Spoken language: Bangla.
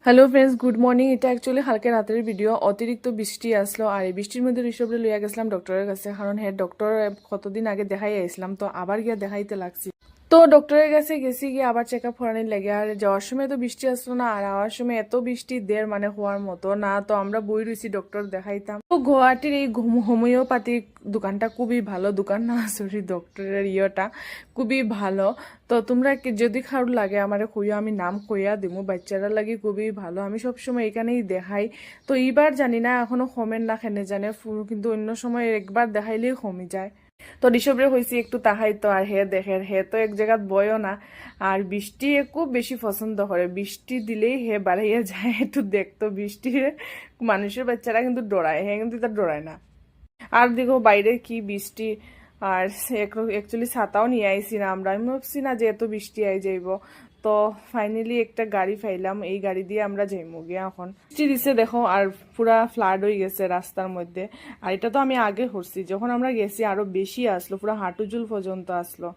Hello friends, good morning. এটা অ্যাকচুয়ালি কালকে রাতের ভিডিও। অতিরিক্ত বৃষ্টি আসলো আর এই বৃষ্টির মধ্যে ঋষভরে লইয়া গেছিলাম ডক্টরের কাছে, কারণ হ্যাঁ ডক্টর কতদিন আগে দেখাই আইছিলাম, তো আবার গিয়া দেখাইতে লাগছি। তো ডক্টরের কাছে গেছি গিয়ে আবার চেক আপ করানোর লাগে। আর যাওয়ার সময় তো বৃষ্টি আসলো না, আর আওয়ার সময় এত বৃষ্টি দের মানে হওয়ার মতো না। তো আমরা বই রয়েছি ডক্টর দেখাইতাম। তো গুয়াহাটির এই হোমিওপ্যাথি দোকানটা খুবই ভালো, দোকান না সরি ডক্টরের ইয়েটা খুবই ভালো। তো তোমরা যদি খারাপ লাগে আমার কইয়া, আমি নাম কইয়া দিমু। বাচ্চারা লাগে খুবই ভালো, আমি সবসময় এখানেই দেখাই। তো এইবার জানি না এখনো কমেন না, খেনে জানে কিন্তু অন্য সময় একবার দেখাইলেই কমে যায়। তো ঋষভরে হয়েছে একটু তাহাই, তো আর হে দেখেন হে তো এক জায়গাত বয়ও না, আর বৃষ্টি খুব বেশি পছন্দ করে। বৃষ্টি দিলেই হে বাড়াইয়া যায় একটু দেখতো বৃষ্টি। মানুষের বাচ্চারা কিন্তু ডরায়, হে কিন্তু তা ডরায় না। আর দেখো বাইরে কি বৃষ্টি। আর অ্যাকচুয়ালি ছাতাও নিয়ে আইছি না আমরা, আমি ভাবছি না যে এত বৃষ্টি আই যাইব। তো ফাইনালি একটা গাড়ি পাইলাম, এই গাড়ি দিয়ে আমরা যাইমু গিয়া। এখন বৃষ্টি দিছে দেখো, আর পুরা ফ্লাড হয়ে গেছে রাস্তার মধ্যে। আর এটা তো আমি আগে করছি, যখন আমরা গেছি আরো বেশি আসলো, পুরা হাঁটু জুল পর্যন্ত আসলো।